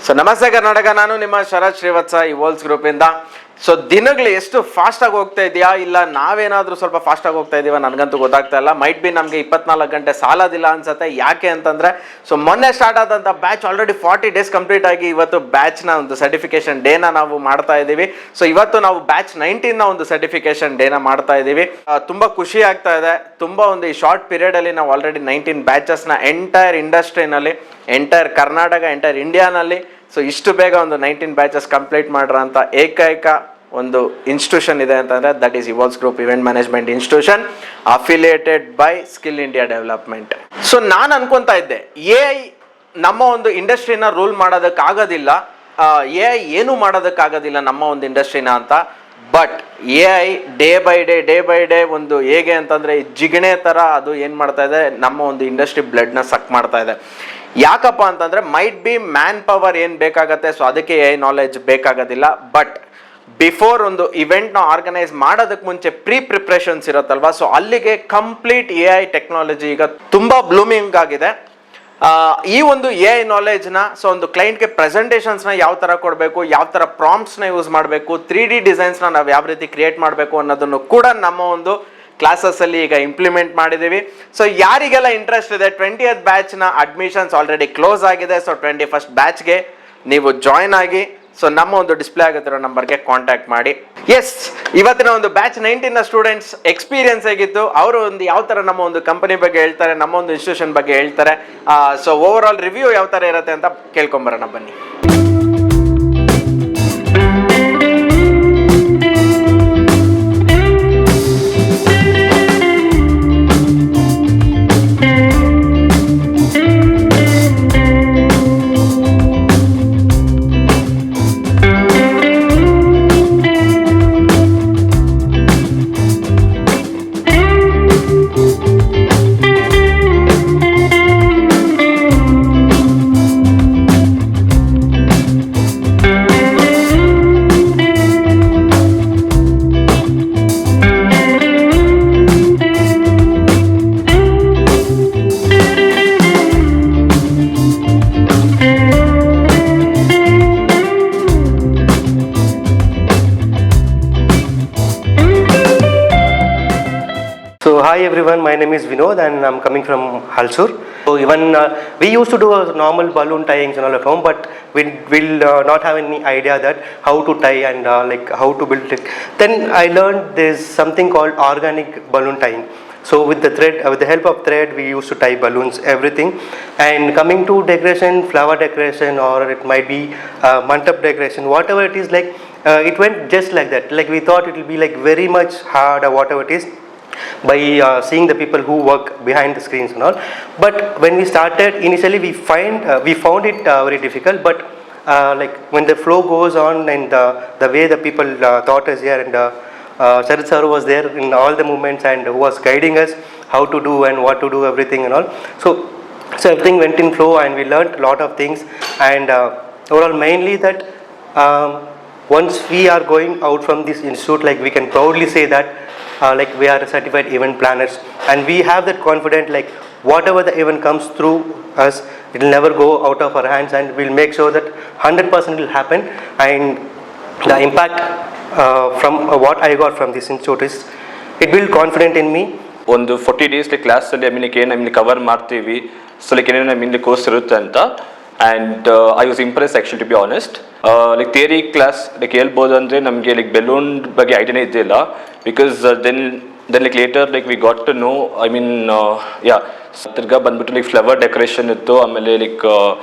So ನಮಸ್ತೆ ಕರ್ನಾಟಕ, ನಾನು ನಿಮ್ಮ ಶರತ್ ಶ್ರೀವತ್ಸ ಇವಾಲ್ಸ್ ಗ್ರೂಪಿಂದ. ಸೊ ದಿನಗಳು ಎಷ್ಟು ಫಾಸ್ಟಾಗಿ ಹೋಗ್ತಾ ಇದೆಯಾ, ಇಲ್ಲ ನಾವೇನಾದರೂ ಸ್ವಲ್ಪ ಫಾಸ್ಟಾಗಿ ಹೋಗ್ತಾ ಇದೀವ ನನಗಂತೂ ಗೊತ್ತಾಗ್ತಾ ಇಲ್ಲ. ಮೈಟ್ ಬಿ ನಮಗೆ 24 ಗಂಟೆ ಸಾಲೋದಿಲ್ಲ ಅನ್ಸುತ್ತೆ. ಯಾಕೆ ಅಂತಂದರೆ ಸೊ ಮೊನ್ನೆ ಸ್ಟಾರ್ಟ್ ಆದಂಥ ಬ್ಯಾಚ್ ಆಲ್ರೆಡಿ 40 ಡೇಸ್ ಕಂಪ್ಲೀಟ್ ಆಗಿ ಇವತ್ತು ಬ್ಯಾಚ್ನ ಒಂದು ಸರ್ಟಿಫಿಕೇಶನ್ ಡೇನ ನಾವು ಮಾಡ್ತಾ ಇದ್ದೀವಿ. ಸೊ ಇವತ್ತು ನಾವು ಬ್ಯಾಚ್ 19ನ ಒಂದು ಸರ್ಟಿಫಿಕೇಶನ್ ಡೇನ ಮಾಡ್ತಾ ಇದ್ದೀವಿ. ತುಂಬ ಖುಷಿ ಆಗ್ತಾ ಇದೆ. ತುಂಬ ಒಂದು ಈ ಶಾರ್ಟ್ ಪೀರಿಯಡಲ್ಲಿ ನಾವು ಆಲ್ರೆಡಿ 19 ಬ್ಯಾಚಸ್ನ ಎಂಟೈರ್ ಇಂಡಸ್ಟ್ರಿನಲ್ಲಿ, ಎಂಟೈರ್ ಕರ್ನಾಟಕ, ಎಂಟೈರ್ ಇಂಡಿಯಾನಲ್ಲಿ ಸೊ ಇಷ್ಟು ಬೇಗ ಒಂದು 19 ಬ್ಯಾಚಸ್ ಕಂಪ್ಲೀಟ್ ಮಾಡಿರೋಂಥ ಏಕೈಕ ಒಂದು ಇನ್ಸ್ಟಿಟ್ಯೂಷನ್ ಇದೆ ಅಂತಂದರೆ that is Evals group event management institution, affiliated by skill India development. So ನಾನು ಅನ್ಕೊತಾ ಇದ್ದೆ AI ನಮ್ಮ ಒಂದು ಇಂಡಸ್ಟ್ರಿನ ರೂಲ್ ಮಾಡೋದಕ್ಕಾಗೋದಿಲ್ಲ, AI ಏನೂ ಮಾಡೋದಕ್ಕಾಗೋದಿಲ್ಲ ನಮ್ಮ ಒಂದು ಇಂಡಸ್ಟ್ರಿನ ಅಂತ. But AI day by day ಒಂದು ಹೇಗೆ ಅಂತಂದರೆ ಜಿಗಣೆ ಥರ ಅದು ಏನು ಮಾಡ್ತಾ ಇದೆ, ನಮ್ಮ ಒಂದು ಇಂಡಸ್ಟ್ರಿ ಬ್ಲಡ್ನ ಸಕ್ ಮಾಡ್ತಾ ಇದೆ. ಯಾಕಪ್ಪ ಅಂತಂದರೆ ಮೈಟ್ ಬಿ ಮ್ಯಾನ್ ಪವರ್ ಏನು ಬೇಕಾಗತ್ತೆ, ಸೊ ಅದಕ್ಕೆ AI ನಾಲೆಜ್ ಬೇಕಾಗೋದಿಲ್ಲ. ಬಟ್ ಬಿಫೋರ್ ಒಂದು ಇವೆಂಟ್ನ ಆರ್ಗನೈಸ್ ಮಾಡೋದಕ್ಕೆ ಮುಂಚೆ ಪ್ರಿಪ್ರೇಷನ್ಸ್ ಇರುತ್ತಲ್ವ, ಸೊ ಅಲ್ಲಿಗೆ ಕಂಪ್ಲೀಟ್ AI ಟೆಕ್ನಾಲಜಿ ಈಗ ತುಂಬ ಬ್ಲೂಮಿಂಗ್ ಆಗಿದೆ. ಈ ಒಂದು AI ನಾಲೆಜ್ನ ಸೊ ಒಂದು ಕ್ಲೈಂಟ್ಗೆ ಪ್ರೆಸೆಂಟೇಷನ್ಸ್ನ ಯಾವ ಥರ ಕೊಡಬೇಕು, ಯಾವ ಥರ ಪ್ರಾಂಪ್ಟ್ಸ್ನ ಯೂಸ್ ಮಾಡಬೇಕು, 3D ಡಿಸೈನ್ಸ್ನ ನಾವು ಯಾವ ರೀತಿ ಕ್ರಿಯೇಟ್ ಮಾಡಬೇಕು ಅನ್ನೋದನ್ನು ಕೂಡ ನಮ್ಮ ಒಂದು ಕ್ಲಾಸಸ್ಸಲ್ಲಿ ಈಗ ಇಂಪ್ಲಿಮೆಂಟ್ ಮಾಡಿದ್ದೀವಿ. ಸೊ ಯಾರಿಗೆಲ್ಲ ಇಂಟ್ರೆಸ್ಟ್ ಇದೆ 20th ಬ್ಯಾಚ್ನ ಅಡ್ಮಿಷನ್ಸ್ ಆಲ್ರೆಡಿ ಕ್ಲೋಸ್ ಆಗಿದೆ. ಸೊ 21st ಬ್ಯಾಚ್ಗೆ ನೀವು ಜಾಯ್ನ್ ಆಗಿ ಸೊ ನಮ್ಮ ಒಂದು ಡಿಸ್ಪ್ಲೇ ಆಗುತ್ತಿರೋ ನಂಬರ್ಗೆ ಕಾಂಟ್ಯಾಕ್ಟ್ ಮಾಡಿ. ಎಸ್, ಇವತ್ತಿನ ಒಂದು ಬ್ಯಾಚ್ 19ನ ಸ್ಟೂಡೆಂಟ್ಸ್ ಎಕ್ಸ್ಪೀರಿಯನ್ಸ್ ಆಗಿತ್ತು. ಅವರು ಒಂದು ಯಾವ ಥರ ನಮ್ಮ ಒಂದು ಕಂಪನಿ ಬಗ್ಗೆ ಹೇಳ್ತಾರೆ, ನಮ್ಮ ಒಂದು ಇನ್ಸ್ಟಿಟ್ಯೂಷನ್ ಬಗ್ಗೆ ಹೇಳ್ತಾರೆ. ಸೊ ಓವರ್ ಆಲ್ ರಿವ್ಯೂ ಯಾವ ಥರ ಇರುತ್ತೆ ಅಂತ ಕೇಳ್ಕೊಂಬರೋಣ ಬನ್ನಿ. Hi everyone, my name is Vinod and I'm coming from Halsur. So even we used to do a normal balloon tying and all at home, but we will not have any idea that how to tie and like how to build it. Then I learned there's something called organic balloon tying. So with the thread, with the help of thread, we used to tie balloons, everything. And coming to decoration, flower decoration, or it might be mantap decoration, whatever it is, like it went just like that. Like we thought it will be like very much hard or whatever it is, by seeing the people who work behind the screens and all. But when we started, initially we found it very difficult, but like when the flow goes on and the way the people taught us here, and Sharat sir was there in all the movements and who was guiding us how to do and what to do, everything and all. So everything went in flow and we learned a lot of things. And overall, mainly that once we are going out from this institute, like we can proudly say that like we are certified event planners, and we have that confidence, like whatever the event comes through us, it will never go out of our hands, and we'll make sure that 100% will happen. And the impact from what I got from this institute is it built confidence in me. ಒಂದು 40 days ಕ್ಲಾಸಲ್ಲಿ ಏನು cover ಮಾಡ್ತೀವಿ, so like ಏನೇನು course ಇರುತ್ತೆ ಅಂತ. And I was impress actually, to be honest. Like theory class like ಹೇಳ್ಬೋದು ಅಂದರೆ ನಮಗೆ ಲೈಕ್ ಬೆಲೂನ್ ಬಗ್ಗೆ ಐಡಿಯಾನೇ ಇದ್ದಿಲ್ಲ. Because then like later like we got to know, ತಿರ್ಗಾ ಬಂದ್ಬಿಟ್ಟು ಲೈಕ್ ಫ್ಲವರ್ ಡೆಕೋರೇಷನ್ ಇತ್ತು, ಆಮೇಲೆ like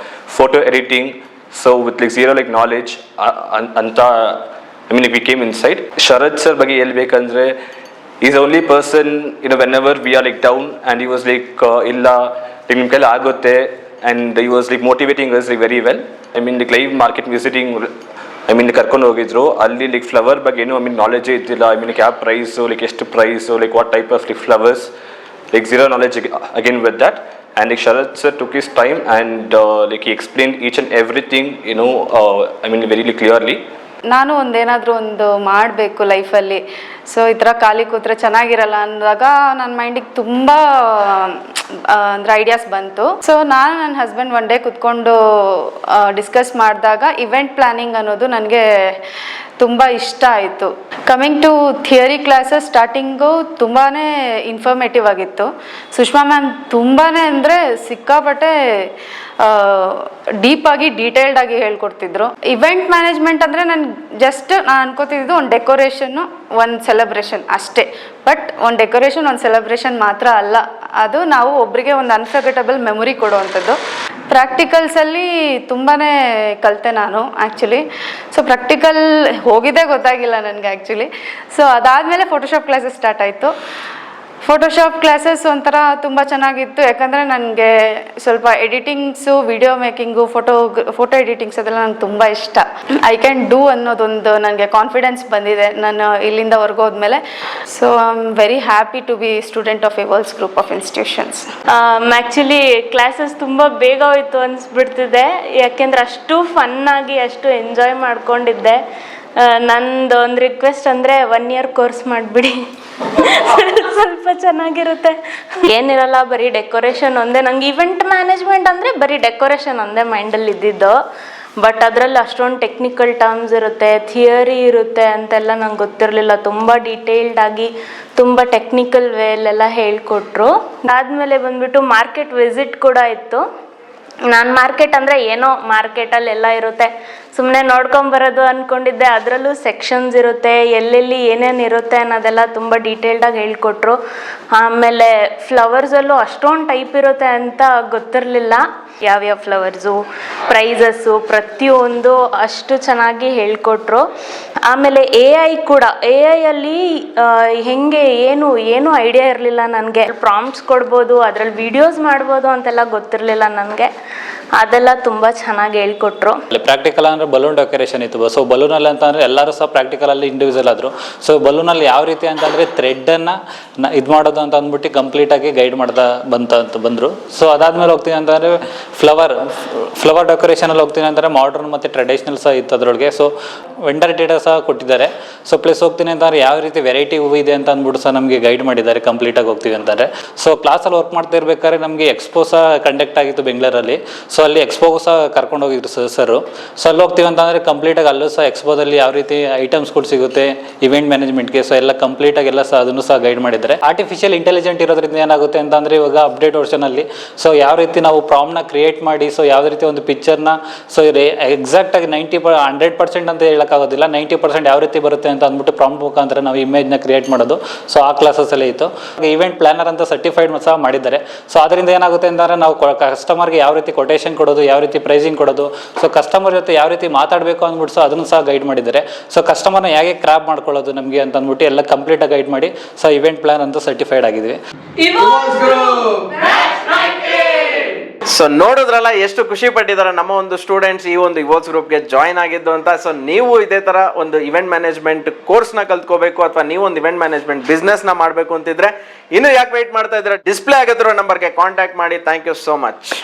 photo editing. So with like zero like knowledge ಅಂತ we came inside. Sharath sir ಬಗ್ಗೆ ಹೇಳ್ಬೇಕಂದ್ರೆ is only person whenever we are like down, and he was like ಇಲ್ಲ ನಿಮ್ಮ ಕೈಲಿ ಆಗುತ್ತೆ, and he was like motivating us like very well. Like live market visiting, ಕರ್ಕೊಂಡು ಹೋಗಿದ್ರು. ಅಲ್ಲಿ like flower ಬಗ್ಗೆ ಏನು ನಾಲೆಜೇ ಇದ್ದಿಲ್ಲ. ಯಾವ ಪ್ರೈಸು, ಲೈಕ್ ಎಷ್ಟು price, like what type of like flowers, like zero knowledge again with that. And like Sharath sir took his time and like he explained each and everything very clearly. ನಾನು ಒಂದೇನಾದರೂ ಒಂದು ಮಾಡಬೇಕು ಲೈಫಲ್ಲಿ. So ಈ ಥರ ಖಾಲಿ ಕೂತ್ರೆ ಚೆನ್ನಾಗಿರಲ್ಲ ಅಂದಾಗ ನನ್ನ ಮೈಂಡಿಗೆ ತುಂಬ ಅಂದರೆ ಐಡಿಯಾಸ್ ಬಂತು. ಸೊ ನಾನು ನನ್ನ ಹಸ್ಬೆಂಡ್ ಒನ್ ಡೇ ಕುತ್ಕೊಂಡು ಡಿಸ್ಕಸ್ ಮಾಡಿದಾಗ ಇವೆಂಟ್ ಪ್ಲಾನಿಂಗ್ ಅನ್ನೋದು ನನಗೆ ತುಂಬ ಇಷ್ಟ ಆಯಿತು. Coming to theory classes starting ತುಂಬಾ ಇನ್ಫಾರ್ಮೇಟಿವ್ ಆಗಿತ್ತು. ಸುಷ್ಮಾ ಮ್ಯಾಮ್ ತುಂಬಾ ಅಂದರೆ ಸಿಕ್ಕಾಪಟ್ಟೆ ಡೀಪಾಗಿ ಡೀಟೇಲ್ಡಾಗಿ ಹೇಳ್ಕೊಡ್ತಿದ್ರು. ಇವೆಂಟ್ ಮ್ಯಾನೇಜ್ಮೆಂಟ್ ಅಂದರೆ ನಾನು ಅನ್ಕೋತಿದ್ದು ಒಂದು ಡೆಕೋರೇಷನ್ನು ಒಂದು ಸೆಲೆಬ್ರೇಷನ್ ಅಷ್ಟೇ. ಬಟ್ ಒಂದು ಡೆಕೋರೇಷನ್ ಒಂದು ಸೆಲೆಬ್ರೇಷನ್ ಮಾತ್ರ ಅಲ್ಲ, ಅದು ನಾವು ಒಬ್ಬರಿಗೆ ಒಂದು ಅನ್ಫರ್ಗೆಟಬಲ್ ಮೆಮೊರಿ ಕೊಡುವಂಥದ್ದು. ಪ್ರಾಕ್ಟಿಕಲ್ಸಲ್ಲಿ ತುಂಬಾ ಕಲಿತೆ ನಾನು ಆ್ಯಕ್ಚುಲಿ. ಸೊ ಪ್ರಾಕ್ಟಿಕಲ್ ಹೋಗಿದ್ದೇ ಗೊತ್ತಾಗಿಲ್ಲ ನನಗೆ ಆ್ಯಕ್ಚುಲಿ. ಸೊ ಅದಾದಮೇಲೆ ಫೋಟೋಶಾಪ್ ಕ್ಲಾಸಸ್ ಸ್ಟಾರ್ಟ್ ಆಯಿತು. ಫೋಟೋಶಾಪ್ ಕ್ಲಾಸಸ್ ಒಂಥರ ತುಂಬ ಚೆನ್ನಾಗಿತ್ತು, ಯಾಕಂದರೆ ನನಗೆ ಸ್ವಲ್ಪ ಎಡಿಟಿಂಗ್ಸು, ವಿಡಿಯೋ ಮೇಕಿಂಗು, ಫೋಟೋ ಎಡಿಟಿಂಗ್ಸ್ ಅದೆಲ್ಲ ನಂಗೆ ತುಂಬ ಇಷ್ಟ. ಐ ಕ್ಯಾನ್ ಡೂ ಅನ್ನೋದೊಂದು ನನಗೆ ಕಾನ್ಫಿಡೆನ್ಸ್ ಬಂದಿದೆ ನಾನು ಇಲ್ಲಿಂದ ಹೊರಗೋದ್ಮೇಲೆ. So I am very happy to be student of Evals group of institutions. Actually classes ತುಂಬ ಬೇಗ ಹೋಯ್ತು ಅನಿಸ್ಬಿಡ್ತಿದೆ, ಯಾಕೆಂದರೆ ಅಷ್ಟು ಫನ್ನಾಗಿ ಅಷ್ಟು ಎಂಜಾಯ್ ಮಾಡ್ಕೊಂಡಿದ್ದೆ. ನಂದು ಒಂದು ರಿಕ್ವೆಸ್ಟ್ ಅಂದರೆ 1 year ಕೋರ್ಸ್ ಮಾಡಿಬಿಡಿ, ಸ್ವಲ್ಪ ಚೆನ್ನಾಗಿರುತ್ತೆ. ಏನಿರಲ್ಲ, ಬರೀ ಡೆಕೋರೇಷನ್ ಒಂದೇ. ನಂಗೆ ಇವೆಂಟ್ ಮ್ಯಾನೇಜ್ಮೆಂಟ್ ಅಂದರೆ ಬರೀ ಡೆಕೋರೇಷನ್ ಒಂದೇ ಮೈಂಡಲ್ಲಿ ಇದ್ದಿದ್ದು. ಬಟ್ ಅದರಲ್ಲಿ ಅಷ್ಟೊಂದು ಟೆಕ್ನಿಕಲ್ ಟರ್ಮ್ಸ್ ಇರುತ್ತೆ, ಥಿಯರಿ ಇರುತ್ತೆ ಅಂತೆಲ್ಲ ನಂಗೆ ಗೊತ್ತಿರಲಿಲ್ಲ. ತುಂಬ ಡೀಟೇಲ್ಡಾಗಿ ತುಂಬ ಟೆಕ್ನಿಕಲ್ ವೇಲೆಲ್ಲ ಹೇಳ್ಕೊಟ್ರು. ಅದಾದಮೇಲೆ ಬಂದುಬಿಟ್ಟು ಮಾರ್ಕೆಟ್ ವಿಸಿಟ್ ಕೂಡ ಇತ್ತು. ನಾನು ಮಾರ್ಕೆಟ್ ಅಂದರೆ ಏನೋ ಮಾರ್ಕೆಟಲ್ಲಿ ಎಲ್ಲ ಇರುತ್ತೆ, ಸುಮ್ಮನೆ ನೋಡ್ಕೊಂಬರೋದು ಅಂದ್ಕೊಂಡಿದ್ದೆ. ಅದರಲ್ಲೂ ಸೆಕ್ಷನ್ಸ್ ಇರುತ್ತೆ, ಎಲ್ಲೆಲ್ಲಿ ಏನೇನು ಇರುತ್ತೆ ಅನ್ನೋದೆಲ್ಲ ತುಂಬ ಡೀಟೇಲ್ಡಾಗಿ ಹೇಳ್ಕೊಟ್ರು. ಆಮೇಲೆ ಫ್ಲವರ್ಸಲ್ಲೂ ಅಷ್ಟೊಂದು ಟೈಪ್ ಇರುತ್ತೆ ಅಂತ ಗೊತ್ತಿರಲಿಲ್ಲ. ಯಾವ್ಯಾವ ಫ್ಲವರ್ಸು, ಪ್ರೈಸಸ್ಸು, ಪ್ರತಿಯೊಂದು ಅಷ್ಟು ಚೆನ್ನಾಗಿ ಹೇಳ್ಕೊಟ್ರು. ಆಮೇಲೆ AI ಕೂಡ, AI ಹೆಂಗೆ ಏನು ಐಡಿಯಾ ಇರಲಿಲ್ಲ ನನಗೆ. ಪ್ರಾಂಪ್ಟ್ಸ್ ಕೊಡ್ಬೋದು, ಅದರಲ್ಲಿ ವೀಡಿಯೋಸ್ ಮಾಡ್ಬೋದು ಅಂತೆಲ್ಲ ಗೊತ್ತಿರಲಿಲ್ಲ ನನಗೆ. ಅದೆಲ್ಲ ತುಂಬ ಚೆನ್ನಾಗಿ ಹೇಳ್ಕೊಟ್ರು. ಪ್ರಾಕ್ಟಿಕಲ್ ಅಂದರೆ ಬಲೂನ್ ಡೆಕೋರೇಷನ್ ಇತ್ತು. ಸೊ ಬಲೂನಲ್ಲಿ ಅಂತಂದರೆ ಎಲ್ಲರೂ ಸಹ ಪ್ರಾಕ್ಟಿಕಲಲ್ಲಿ ಇಂಡಿವಿಜುವಲ್ ಆದರು. ಸೊ ಬಲೂನಲ್ಲಿ ಯಾವ ರೀತಿ ಅಂತಂದರೆ ಥ್ರೆಡ್ಡನ್ನು ಇದು ಮಾಡೋದು ಅಂತ ಅಂದ್ಬಿಟ್ಟು ಕಂಪ್ಲೀಟಾಗಿ ಗೈಡ್ ಮಾಡ್ತಾ ಬಂದರು. ಸೊ ಅದಾದಮೇಲೆ ಹೋಗ್ತೀನಿ ಅಂತಂದರೆ ಫ್ಲವರ್ ಡೆಕೋರೇಷನಲ್ಲಿ ಹೋಗ್ತೀನಿ ಅಂದರೆ ಮಾಡರ್ನ್ ಮತ್ತು ಟ್ರೆಡಿಷ್ನಲ್ ಸಹ ಇತ್ತು ಅದರೊಳಗೆ. ಸೊ ವೆಂಡರ್ ಡೇಟಾ ಸಹ ಕೊಟ್ಟಿದ್ದಾರೆ. ಸೊ ಪ್ಲಸ್ ಹೋಗ್ತೀನಿ ಅಂತಂದರೆ ಯಾವ ರೀತಿ ವೆರೈಟಿ ಹೂವು ಇದೆ ಅಂತ ಅಂದ್ಬಿಟ್ಟು ಸಹ ನಮಗೆ ಗೈಡ್ ಮಾಡಿದ್ದಾರೆ ಕಂಪ್ಲೀಟಾಗಿ ಹೋಗ್ತೀವಿ ಅಂತಂದರೆ. ಸೊ ಕ್ಲಾಸಲ್ಲಿ ವರ್ಕ್ ಮಾಡ್ತಾ ಇರ್ಬೇಕಾದ್ರೆ ನಮಗೆ ಎಕ್ಸ್ಪೋ ಸಹ ಕಂಡಕ್ಟ್ ಆಗಿತ್ತು ಬೆಂಗಳೂರಲ್ಲಿ. ಸೊ ಅಲ್ಲಿ ಎಕ್ಸ್ಪೋಗೂ ಸಹ ಕರ್ಕೊಂಡು ಹೋಗಿದ್ರು ಸರು. ಸೊ ಅಲ್ಲಿ ಹೋಗ್ತೀವಿ ಅಂತಂದರೆ ಕಂಪ್ಲೀಟಾಗಿ ಅಲ್ಲೂ ಸಹ ಎಕ್ಸ್ಪೋದಲ್ಲಿ ಯಾವ ರೀತಿ ಐಟಮ್ಸ್ಗಳು ಸಿಗುತ್ತೆ ಇವೆಂಟ್ ಮ್ಯಾನೇಜ್ಮೆಂಟ್ಗೆ, ಸೊ ಎಲ್ಲ ಕಂಪ್ಲೀಟಾಗಿ ಎಲ್ಲ ಸಹ ಅದನ್ನು ಸಹ ಗೈಡ್ ಮಾಡಿದ್ದಾರೆ. ಆರ್ಟಿಫಿಷಿಯಲ್ ಇಂಟೆಲಿಜೆಂಟ್ ಇರೋದ್ರಿಂದ ಏನಾಗುತ್ತೆ ಅಂತಂದರೆ ಇವಾಗ ಅಪ್ಡೇಟ್ ವರ್ಷನಲ್ಲಿ ಸೊ ಯಾವ ರೀತಿ ನಾವು ಪ್ರಾಮ್ನ ಕ್ರಿಯೇಟ್ ಮಾಡಿ ಸೊ ಯಾವುದೇ ರೀತಿ ಒಂದು ಪಿಕ್ಚರ್ನ ಸೊ ಎಕ್ಸಾಕ್ಟಾಗಿ 100% ಅಂತ ಹೇಳೋಕ್ಕಾಗೋದಿಲ್ಲ, 90% ಯಾವ ರೀತಿ ಬರುತ್ತೆ ಅಂತ ಅಂದ್ಬಿಟ್ಟು ಪ್ರಾಂಪ್ಟ್ ಮುಖಾಂತರ ನಾವು ಇಮೇಜ್ನ ಕ್ರಿಯೇಟ್ ಮಾಡೋದು. ಸೊ ಆ ಕ್ಲಾಸಸ್ಸಲ್ಲೇ ಇತ್ತು. ಇವೆಂಟ್ ಪ್ಲಾನರ್ ಅಂತ ಸರ್ಟಿಫೈಡ್ ಸಹ ಮಾಡಿದ್ದಾರೆ. ಸೊ ಅದರಿಂದ ಏನಾಗುತ್ತೆ ಅಂತಂದರೆ ನಾವು ಕಸ್ಟಮರ್ಗೆ ಯಾವ ರೀತಿ ಕೊಟೇಶನ್ ಕೊಡೋದು, ಯಾವ ರೀತಿ ಪ್ರೈಸಿಂಗ್ ಕೊಡೋದು, ಸೊ ಕಸ್ಟಮರ್ ಜೊತೆ ಯಾವ ರೀತಿ ಮಾತಾಡಬೇಕು ಅಂದ್ಬಿಟ್ಟು ಸೊ ಅದನ್ನು ಸಹ ಗೈಡ್ ಮಾಡಿದ್ದಾರೆ. ಸೊ ಕಸ್ಟಮರ್ನ ಹೇಗೆ ಕ್ರಾಪ್ ಮಾಡ್ಕೊಳ್ಳೋದು ನಮಗೆ ಅಂತ ಅಂದ್ಬಿಟ್ಟು ಎಲ್ಲ ಕಂಪ್ಲೀಟಾಗಿ ಗೈಡ್ ಮಾಡಿ ಸೊ ಇವೆಂಟ್ ಪ್ಲಾನ್ ಅಂತ ಸರ್ಟಿಫೈಡ್ ಆಗಿದ್ವಿ. ಸೊ ನೋಡಿದ್ರಲ್ಲ ಎಷ್ಟು ಖುಷಿ ಪಟ್ಟಿದ್ದಾರೆ ನಮ್ಮ ಒಂದು ಸ್ಟೂಡೆಂಟ್ಸ್ ಈ ಒಂದು ಇವಾಲ್ಸ್ ಗ್ರೂಪ್ಗೆ ಜಾಯ್ನ್ ಆಗಿದ್ದು ಅಂತ. ಸೊ ನೀವು ಇದೇ ತರ ಒಂದು ಇವೆಂಟ್ ಮ್ಯಾನೇಜ್ಮೆಂಟ್ ಕೋರ್ಸ್ನ ಕಲ್ತ್ಕೋಬೇಕು ಅಥವಾ ನೀವು ಒಂದು ಇವೆಂಟ್ ಮ್ಯಾನೇಜ್ಮೆಂಟ್ ಬಿಸ್ನೆಸ್ನ ಮಾಡಬೇಕು ಅಂತಿದ್ರೆ ಇನ್ನು ಯಾಕೆ ವೆಯ್ಟ್ ಮಾಡ್ತಾ ಇದ್ರೆ ಡಿಸ್ಪ್ಲೇ ಆಗಿರೋ ನಂಬರ್ಗೆ ಕಾಂಟ್ಯಾಕ್ಟ್ ಮಾಡಿ. Thank you so much.